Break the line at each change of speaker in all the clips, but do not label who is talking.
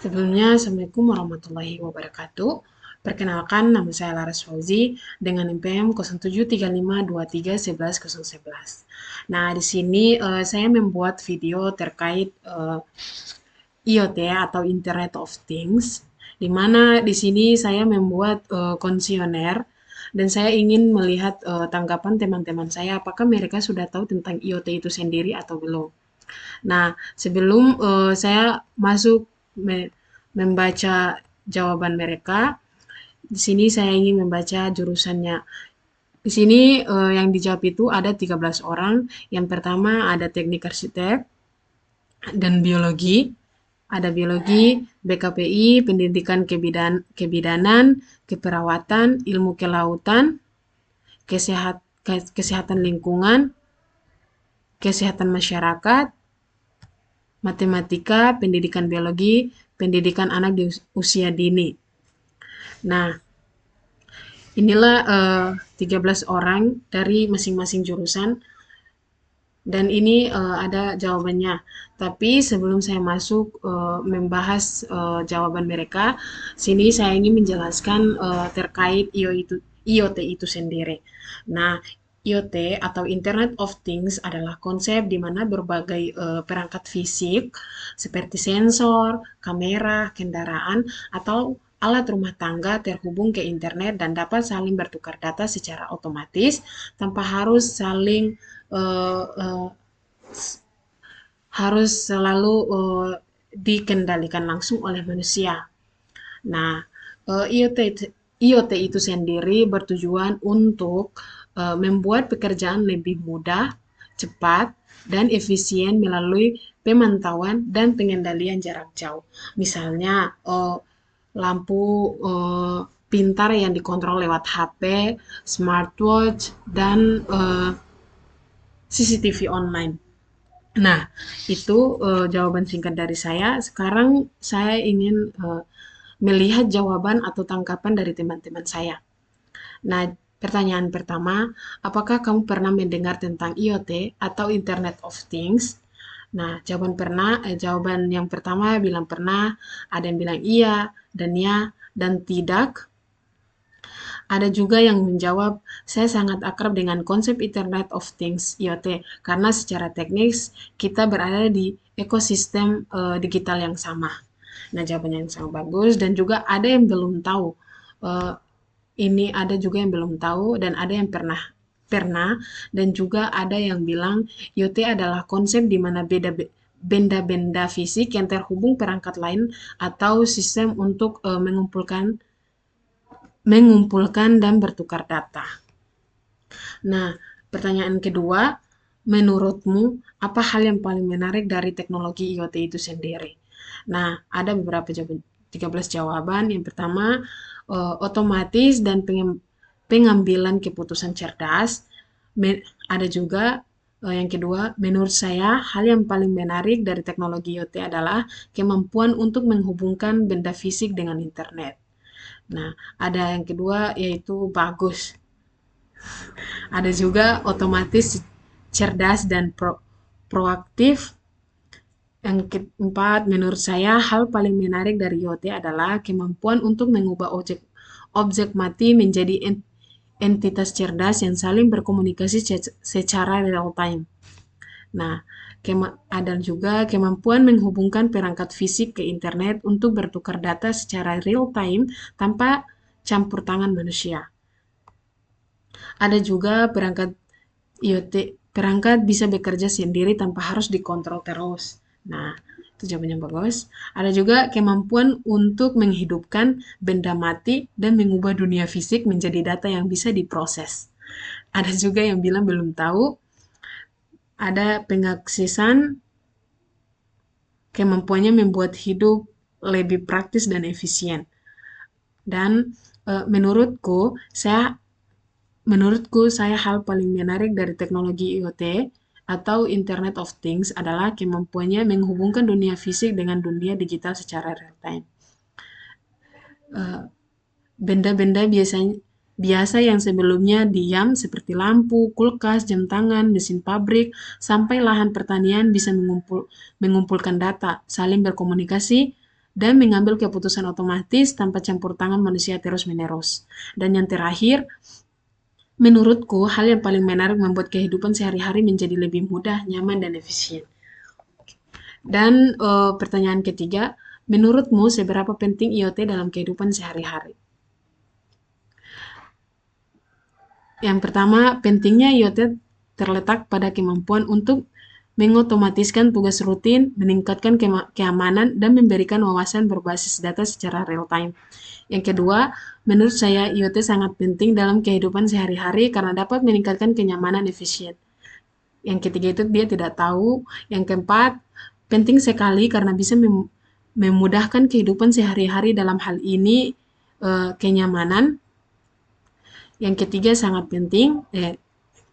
Sebelumnya, Assalamualaikum warahmatullahi wabarakatuh. Perkenalkan, nama saya Laras Fauzi dengan NPM 0735231111. Nah, di sini saya membuat video terkait IoT atau Internet of Things, di mana di sini saya membuat konsioner dan saya ingin melihat tanggapan teman-teman saya apakah mereka sudah tahu tentang IoT itu sendiri atau belum. Nah, sebelum saya masuk membaca jawaban mereka, di sini saya ingin membaca jurusannya. Di sini yang dijawab itu ada 13 orang. Yang pertama ada teknik arsitek dan biologi. Ada biologi, BKPI, pendidikan kebidanan, keperawatan, ilmu kelautan, kesehatan lingkungan, kesehatan masyarakat, matematika, pendidikan biologi, pendidikan anak di usia dini. Nah, inilah 13 orang dari masing-masing jurusan dan ini ada jawabannya. Tapi sebelum saya masuk membahas jawaban mereka, sini saya ingin menjelaskan terkait IoT itu sendiri. Nah, IoT atau Internet of Things adalah konsep di mana berbagai perangkat fisik seperti sensor, kamera, kendaraan, atau alat rumah tangga terhubung ke internet dan dapat saling bertukar data secara otomatis tanpa harus saling eh, eh, harus selalu dikendalikan langsung oleh manusia. Nah, IoT itu sendiri bertujuan untuk membuat pekerjaan lebih mudah, cepat, dan efisien melalui pemantauan dan pengendalian jarak jauh. Misalnya, lampu pintar yang dikontrol lewat HP, smartwatch, dan CCTV online. Nah, itu jawaban singkat dari saya. Sekarang saya ingin melihat jawaban atau tanggapan dari teman-teman saya. Nah, pertanyaan pertama, apakah kamu pernah mendengar tentang IoT atau Internet of Things? Nah, jawaban yang pertama bilang pernah, ada yang bilang iya dan ya dan tidak. Ada juga yang menjawab, saya sangat akrab dengan konsep Internet of Things IoT karena secara teknis kita berada di ekosistem digital yang sama. Nah, jawabannya yang sangat bagus dan juga ada yang belum tahu. Eh, ini ada juga yang belum tahu dan ada yang pernah pernah dan juga ada yang bilang IoT adalah konsep di mana benda-benda fisik yang terhubung perangkat lain atau sistem untuk mengumpulkan dan bertukar data. Nah, pertanyaan kedua, menurutmu apa hal yang paling menarik dari teknologi IoT itu sendiri? Nah, ada beberapa jawaban, 13 jawaban. Yang pertama, otomatis dan pengambilan keputusan cerdas. Ada juga yang kedua, menurut saya hal yang paling menarik dari teknologi IoT adalah kemampuan untuk menghubungkan benda fisik dengan internet. Nah, ada yang kedua yaitu bagus. Ada juga otomatis, cerdas, dan proaktif. Yang keempat, menurut saya hal paling menarik dari IoT adalah kemampuan untuk mengubah objek mati menjadi entitas cerdas yang saling berkomunikasi secara real time. Nah, ada juga kemampuan menghubungkan perangkat fisik ke internet untuk bertukar data secara real time tanpa campur tangan manusia. Ada juga IoT, perangkat bisa bekerja sendiri tanpa harus dikontrol terus. Nah, itu jawabannya bagus. Ada juga kemampuan untuk menghidupkan benda mati dan mengubah dunia fisik menjadi data yang bisa diproses. Ada juga yang bilang belum tahu. Ada pengaksesan, kemampuannya membuat hidup lebih praktis dan efisien. Dan menurutku saya hal paling menarik dari teknologi IoT atau Internet of Things adalah kemampuannya menghubungkan dunia fisik dengan dunia digital secara real time. Benda-benda biasa yang sebelumnya diam seperti lampu, kulkas, jam tangan, mesin pabrik, sampai lahan pertanian bisa mengumpulkan data, saling berkomunikasi, dan mengambil keputusan otomatis tanpa campur tangan manusia terus-menerus. Dan yang terakhir, menurutku hal yang paling menarik membuat kehidupan sehari-hari menjadi lebih mudah, nyaman, dan efisien. Dan pertanyaan ketiga, menurutmu seberapa penting IoT dalam kehidupan sehari-hari? Yang pertama, pentingnya IoT terletak pada kemampuan untuk mengotomatiskan tugas rutin, meningkatkan keamanan, dan memberikan wawasan berbasis data secara real-time. Yang kedua, menurut saya IoT sangat penting dalam kehidupan sehari-hari karena dapat meningkatkan kenyamanan efisien. Yang ketiga itu dia tidak tahu. Yang keempat, penting sekali karena bisa memudahkan kehidupan sehari-hari dalam hal ini kenyamanan. Yang ketiga sangat penting,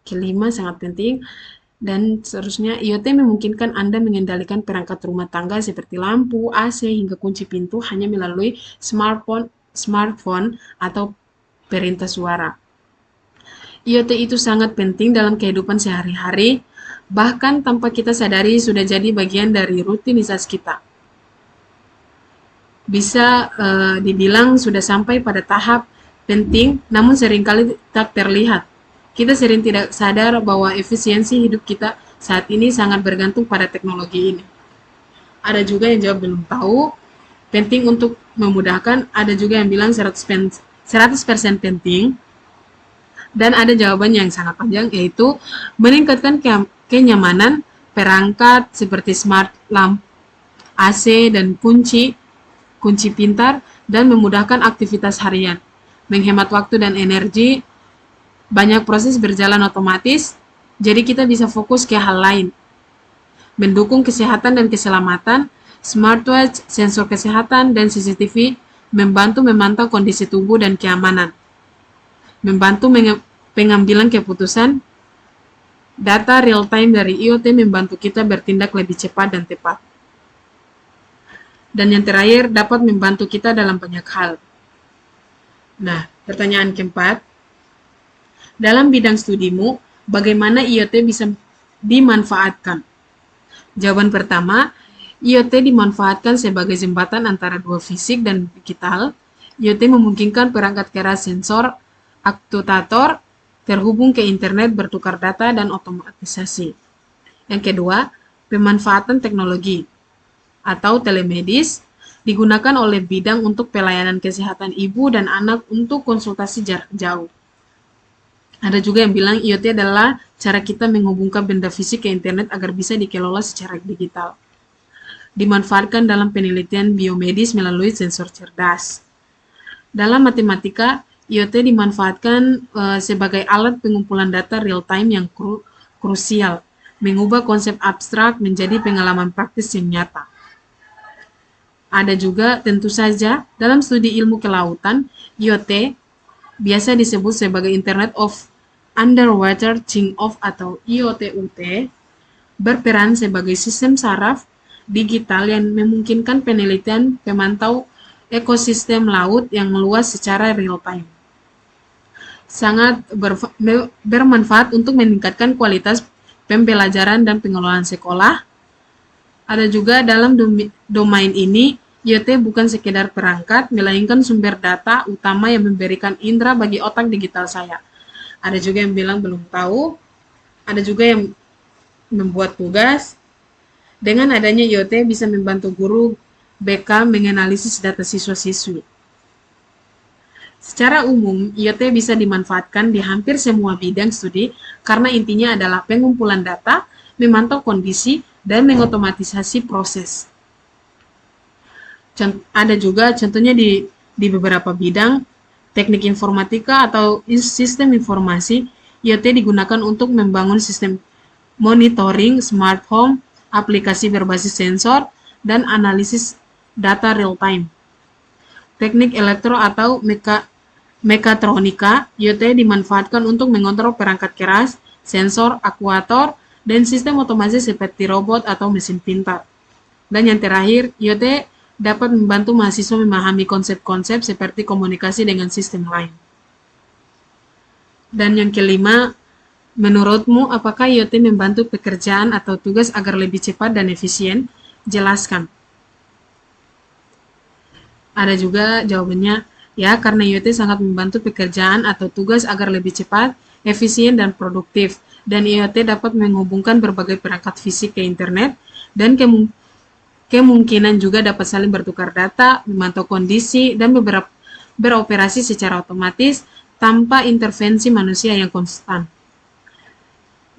kelima sangat penting, dan seterusnya IoT memungkinkan Anda mengendalikan perangkat rumah tangga seperti lampu, AC, hingga kunci pintu hanya melalui smartphone atau perintah suara. IoT itu sangat penting dalam kehidupan sehari-hari, bahkan tanpa kita sadari sudah jadi bagian dari rutinitas kita. Bisa dibilang sudah sampai pada tahap penting, namun seringkali tak terlihat. Kita sering tidak sadar bahwa efisiensi hidup kita saat ini sangat bergantung pada teknologi ini. Ada juga yang jawab belum tahu, penting untuk memudahkan, ada juga yang bilang 100% penting, dan ada jawaban yang sangat panjang, yaitu meningkatkan kenyamanan perangkat seperti smart lamp, AC, dan kunci pintar, dan memudahkan aktivitas harian, menghemat waktu dan energi, banyak proses berjalan otomatis, jadi kita bisa fokus ke hal lain. Mendukung kesehatan dan keselamatan, smartwatch, sensor kesehatan, dan CCTV membantu memantau kondisi tubuh dan keamanan. Membantu pengambilan keputusan, data real-time dari IoT membantu kita bertindak lebih cepat dan tepat. Dan yang terakhir, dapat membantu kita dalam banyak hal. Nah, pertanyaan keempat, dalam bidang studimu, bagaimana IoT bisa dimanfaatkan? Jawaban pertama, IoT dimanfaatkan sebagai jembatan antara dua fisik dan digital. IoT memungkinkan perangkat keras sensor, aktuator, terhubung ke internet, bertukar data, dan otomatisasi. Yang kedua, pemanfaatan teknologi atau telemedis digunakan oleh bidang untuk pelayanan kesehatan ibu dan anak untuk konsultasi jarak jauh. Ada juga yang bilang IoT adalah cara kita menghubungkan benda fisik ke internet agar bisa dikelola secara digital. Dimanfaatkan dalam penelitian biomedis melalui sensor cerdas. Dalam matematika, IoT dimanfaatkan sebagai alat pengumpulan data real-time yang krusial, mengubah konsep abstrak menjadi pengalaman praktis yang nyata. Ada juga, tentu saja, dalam studi ilmu kelautan, IoT biasa disebut sebagai Internet of Underwater Things of atau IoT-UT, berperan sebagai sistem saraf digital yang memungkinkan penelitian pemantau ekosistem laut yang meluas secara real-time. Sangat bermanfaat untuk meningkatkan kualitas pembelajaran dan pengelolaan sekolah. Ada juga dalam domain ini, IoT bukan sekedar perangkat, melainkan sumber data utama yang memberikan indera bagi otak digital saya. Ada juga yang bilang belum tahu, ada juga yang membuat tugas. Dengan adanya IoT bisa membantu guru BK menganalisis data siswa-siswi. Secara umum, IoT bisa dimanfaatkan di hampir semua bidang studi karena intinya adalah pengumpulan data, memantau kondisi, dan mengotomatisasi proses. Ada juga contohnya di beberapa bidang, teknik informatika atau sistem informasi, IoT digunakan untuk membangun sistem monitoring smart home, aplikasi berbasis sensor, dan analisis data real-time. Teknik elektro atau mekatronika, IoT dimanfaatkan untuk mengontrol perangkat keras, sensor, aktuator, dan sistem otomasi seperti robot atau mesin pintar. Dan yang terakhir, IoT dapat membantu mahasiswa memahami konsep-konsep seperti komunikasi dengan sistem lain. Dan yang kelima, menurutmu apakah IoT membantu pekerjaan atau tugas agar lebih cepat dan efisien? Jelaskan. Ada juga jawabannya, ya karena IoT sangat membantu pekerjaan atau tugas agar lebih cepat, efisien, dan produktif. Dan IoT dapat menghubungkan berbagai perangkat fisik ke internet, dan kemungkinan juga dapat saling bertukar data, memantau kondisi, dan beroperasi secara otomatis tanpa intervensi manusia yang konstan.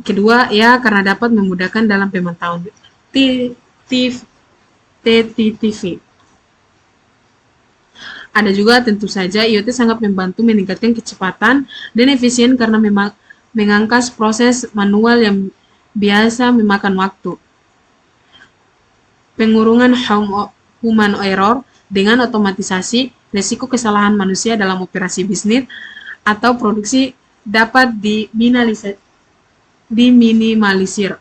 Kedua, ya karena dapat memudahkan dalam pemantauan TTV. Ada juga tentu saja IoT sangat membantu meningkatkan kecepatan dan efisien karena memang mengangkas proses manual yang biasa memakan waktu. Pengurungan human error dengan otomatisasi, risiko kesalahan manusia dalam operasi bisnis atau produksi dapat diminimalisir.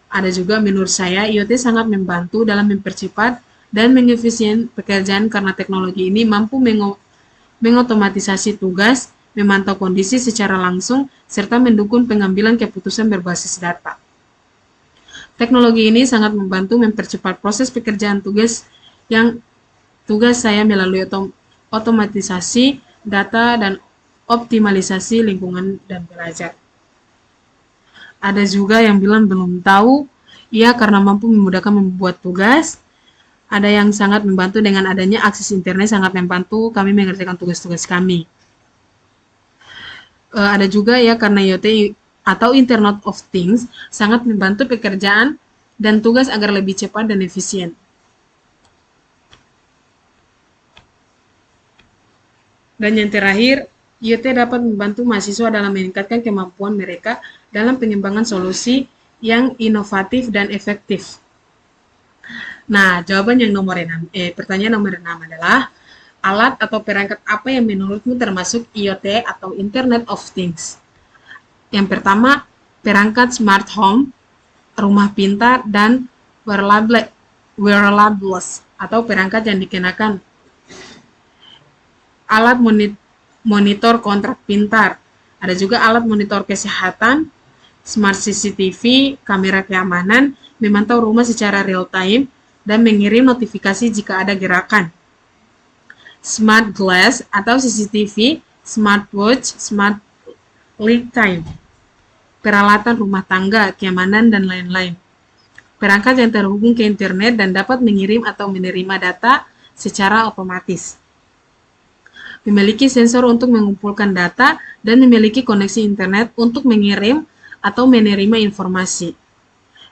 Ada juga menurut saya IoT sangat membantu dalam mempercepat dan mengefisien pekerjaan karena teknologi ini mampu mengotomatisasi tugas, memantau kondisi secara langsung, serta mendukung pengambilan keputusan berbasis data. Teknologi ini sangat membantu mempercepat proses pekerjaan tugas saya melalui otomatisasi data dan optimalisasi lingkungan dan belajar. Ada juga yang bilang belum tahu, ya karena mampu memudahkan membuat tugas. Ada yang sangat membantu dengan adanya akses internet sangat membantu kami mengerjakan tugas-tugas kami. Ada juga ya karena IoT atau Internet of Things sangat membantu pekerjaan dan tugas agar lebih cepat dan efisien. Dan yang terakhir, IoT dapat membantu mahasiswa dalam meningkatkan kemampuan mereka dalam pengembangan solusi yang inovatif dan efektif. Nah, jawaban yang pertanyaan nomor 6 adalah, alat atau perangkat apa yang menurutmu termasuk IoT atau Internet of Things? Yang pertama, perangkat smart home, rumah pintar, dan wearables atau perangkat yang dikenakan. Alat monitor kontrak pintar. Ada juga alat monitor kesehatan, smart CCTV, kamera keamanan, memantau rumah secara real time, dan mengirim notifikasi jika ada gerakan. Smart glass atau CCTV, smartwatch, smart lead time, peralatan rumah tangga, keamanan, dan lain-lain. Perangkat yang terhubung ke internet dan dapat mengirim atau menerima data secara otomatis. Memiliki sensor untuk mengumpulkan data dan memiliki koneksi internet untuk mengirim atau menerima informasi.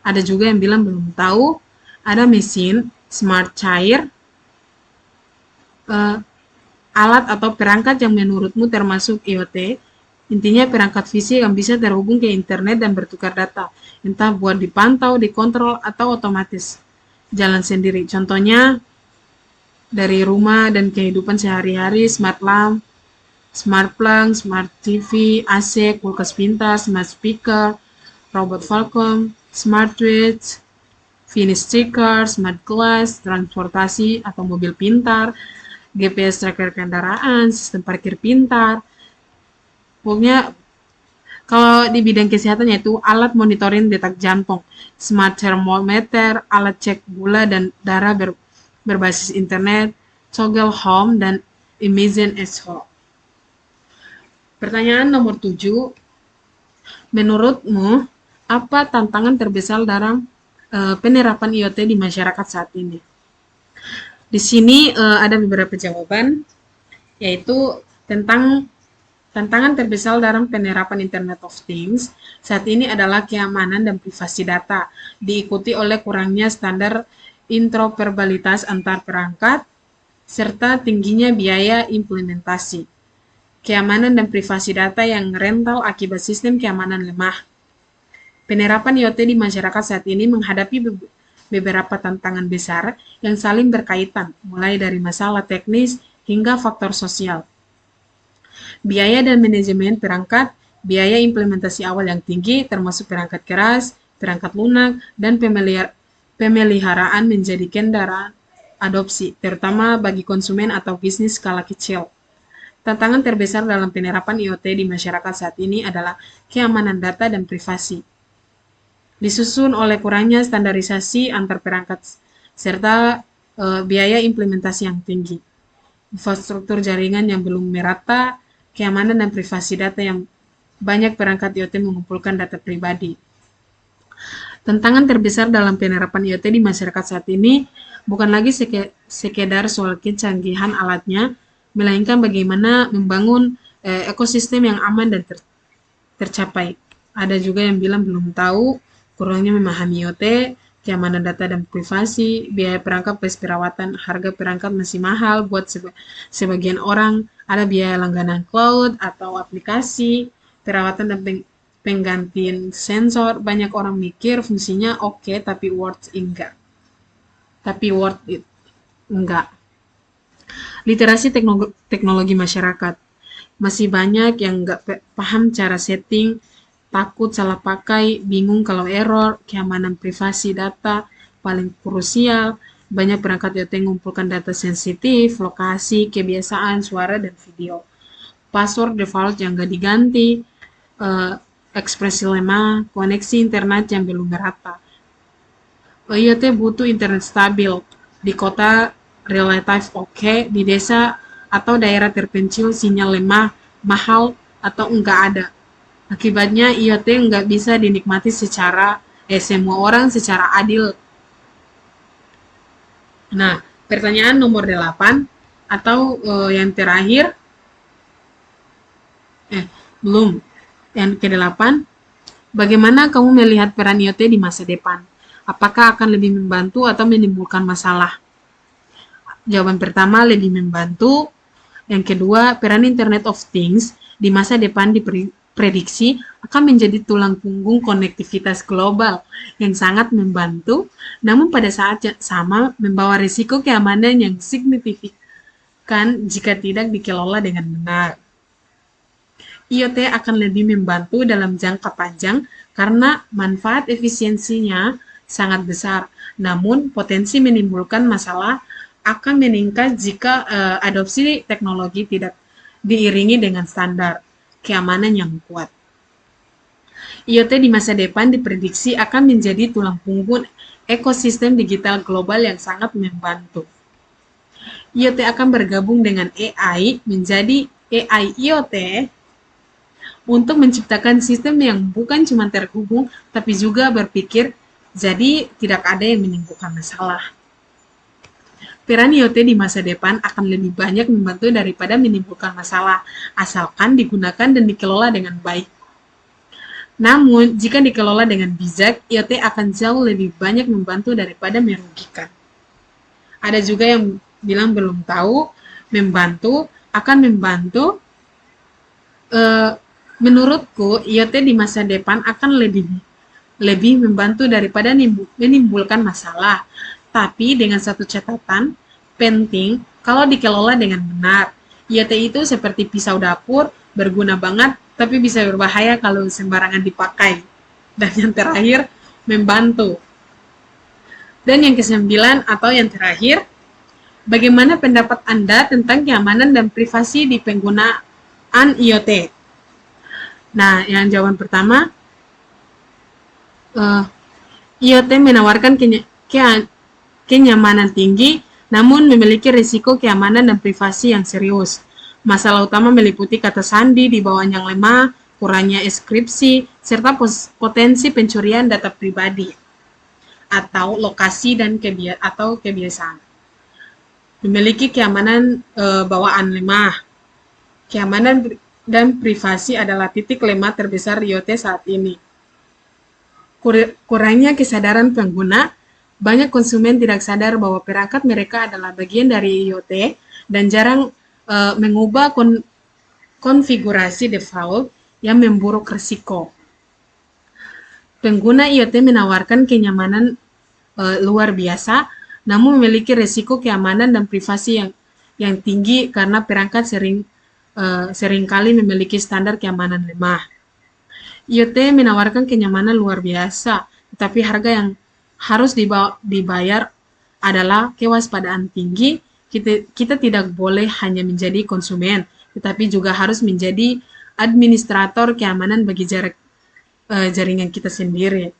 Ada juga yang bilang belum tahu, ada mesin, smart chair, alat atau perangkat yang menurutmu termasuk IoT. Intinya perangkat fisik yang bisa terhubung ke internet dan bertukar data, entah buat dipantau, dikontrol, atau otomatis jalan sendiri. Contohnya dari rumah dan kehidupan sehari-hari, smart lamp, smart plug, smart TV, AC, kulkas pintar, smart speaker, robot vacuum, smart switch, finish sticker, smart glass, transportasi atau mobil pintar, GPS tracker kendaraan, sistem parkir pintar. Pokoknya kalau di bidang kesehatan yaitu alat monitoring detak jantung, smart thermometer, alat cek gula dan darah berbasis internet, toggle home, dan imaging echo. Pertanyaan nomor 7. Menurutmu, apa tantangan terbesar dalam penerapan IoT di masyarakat saat ini? Di sini ada beberapa jawaban, yaitu tentang tantangan terbesar dalam penerapan Internet of Things saat ini adalah keamanan dan privasi data, diikuti oleh kurangnya standar interoperabilitas antar perangkat, serta tingginya biaya implementasi. Keamanan dan privasi data yang rental akibat sistem keamanan lemah. Penerapan IoT di masyarakat saat ini menghadapi beberapa tantangan besar yang saling berkaitan, mulai dari masalah teknis hingga faktor sosial. Biaya dan manajemen perangkat, biaya implementasi awal yang tinggi, termasuk perangkat keras, perangkat lunak, dan pemeliharaan menjadi kendaraan adopsi, terutama bagi konsumen atau bisnis skala kecil. Tantangan terbesar dalam penerapan IoT di masyarakat saat ini adalah keamanan data dan privasi. Disusun oleh kurangnya standarisasi antar perangkat serta biaya implementasi yang tinggi, infrastruktur jaringan yang belum merata, keamanan dan privasi data yang banyak perangkat IoT mengumpulkan data pribadi. Tantangan terbesar dalam penerapan IoT di masyarakat saat ini bukan lagi sekedar soal kecanggihan alatnya, melainkan bagaimana membangun ekosistem yang aman dan tercapai. Ada juga yang bilang belum tahu, kurangnya memahami IoT, keamanan data dan privasi, biaya perangkat plus perawatan, harga perangkat masih mahal buat sebagian orang, ada biaya langganan cloud atau aplikasi, perawatan dan penggantian sensor, banyak orang mikir fungsinya oke, tapi worth it enggak. Literasi teknologi masyarakat. Masih banyak yang nggak paham cara setting, takut salah pakai, bingung kalau error, keamanan privasi data, paling krusial, banyak perangkat IoT mengumpulkan data sensitif, lokasi, kebiasaan, suara, dan video. Password default yang nggak diganti, eh, ekspresi lemah, koneksi internet yang belum merata. IoT butuh internet stabil, di kota relatif oke, di desa atau daerah terpencil sinyal lemah, mahal, atau enggak ada. Akibatnya IoT enggak bisa dinikmati semua orang secara adil. Nah, pertanyaan nomor 8 atau yang terakhir, belum. Yang ke-8, bagaimana kamu melihat peran IoT di masa depan? Apakah akan lebih membantu atau menimbulkan masalah? Jawaban pertama, lebih membantu. Yang kedua, peran Internet of Things di masa depan diprediksi akan menjadi tulang punggung konektivitas global yang sangat membantu, namun pada saat yang sama membawa risiko keamanan yang signifikan jika tidak dikelola dengan benar. IoT akan lebih membantu dalam jangka panjang karena manfaat efisiensinya sangat besar, namun potensi menimbulkan masalah akan meningkat jika adopsi teknologi tidak diiringi dengan standar keamanan yang kuat. IoT di masa depan diprediksi akan menjadi tulang punggung ekosistem digital global yang sangat membantu. IoT akan bergabung dengan AI menjadi AI IoT untuk menciptakan sistem yang bukan cuma terhubung, tapi juga berpikir, jadi tidak ada yang menimbulkan masalah. Peran IoT di masa depan akan lebih banyak membantu daripada menimbulkan masalah, asalkan digunakan dan dikelola dengan baik. Namun, jika dikelola dengan bijak, IoT akan jauh lebih banyak membantu daripada merugikan. Ada juga yang bilang belum tahu, akan membantu, menurutku, IoT di masa depan akan lebih membantu daripada menimbulkan masalah. Tapi dengan satu catatan penting, kalau dikelola dengan benar. IoT itu seperti pisau dapur, berguna banget, tapi bisa berbahaya kalau sembarangan dipakai. Dan yang terakhir, membantu. Dan yang ke-9 atau yang terakhir, bagaimana pendapat Anda tentang keamanan dan privasi di penggunaan IoT? Nah, yang jawaban pertama, IoT menawarkan kenyamanan tinggi, namun memiliki risiko keamanan dan privasi yang serius. Masalah utama meliputi kata sandi di bawah yang lemah, kurangnya enkripsi, serta potensi pencurian data pribadi atau lokasi dan kebiasaan. Memiliki keamanan bawaan lemah. Keamanan dan privasi adalah titik lemah terbesar IoT saat ini. Kurangnya kesadaran pengguna, banyak konsumen tidak sadar bahwa perangkat mereka adalah bagian dari IoT dan jarang mengubah konfigurasi default yang memburuk risiko. Pengguna IoT menawarkan kenyamanan luar biasa, namun memiliki risiko keamanan dan privasi yang tinggi karena perangkat seringkali memiliki standar keamanan lemah. IoT menawarkan kenyamanan luar biasa, tetapi harga yang harus dibayar adalah kewaspadaan tinggi. Kita tidak boleh hanya menjadi konsumen, tetapi juga harus menjadi administrator keamanan bagi jaringan kita sendiri.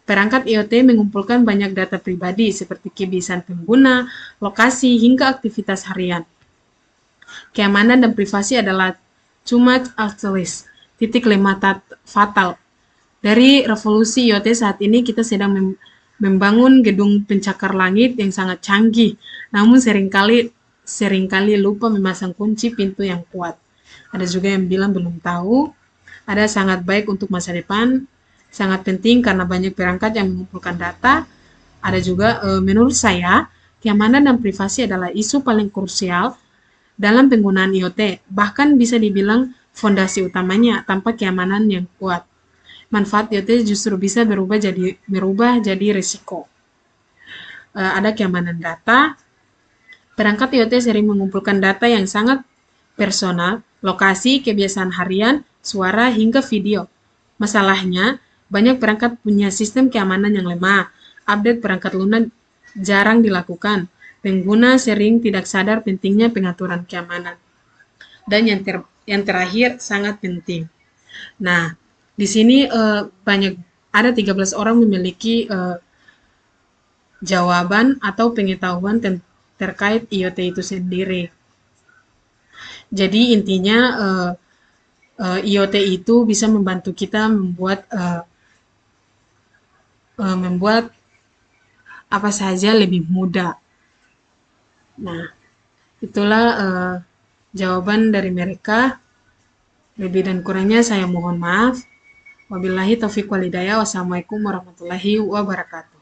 Perangkat IoT mengumpulkan banyak data pribadi seperti kebiasaan pengguna, lokasi, hingga aktivitas harian. Keamanan dan privasi adalah too much altruist, titik lemah fatal. Dari revolusi IoT saat ini kita sedang membangun gedung pencakar langit yang sangat canggih, namun seringkali lupa memasang kunci pintu yang kuat. Ada juga yang bilang belum tahu, ada sangat baik untuk masa depan, sangat penting karena banyak perangkat yang mengumpulkan data. Ada juga menurut saya, keamanan dan privasi adalah isu paling krusial dalam penggunaan IoT. Bahkan bisa dibilang fondasi utamanya tanpa keamanan yang kuat. Manfaat IoT justru bisa berubah jadi risiko. Ada keamanan data. Perangkat IoT sering mengumpulkan data yang sangat personal, lokasi, kebiasaan harian, suara, hingga video. Masalahnya, banyak perangkat punya sistem keamanan yang lemah. Update perangkat lunak jarang dilakukan. Pengguna sering tidak sadar pentingnya pengaturan keamanan. Dan yang terakhir sangat penting. Nah, di sini ada 13 orang memiliki jawaban atau pengetahuan terkait IoT itu sendiri. Jadi intinya IoT itu bisa membantu kita membuat apa saja lebih mudah. Nah, itulah jawaban dari mereka. Lebih dan kurangnya saya mohon maaf. Wabillahi taufiq walhidayah. Wassalamualaikum warahmatullahi wabarakatuh.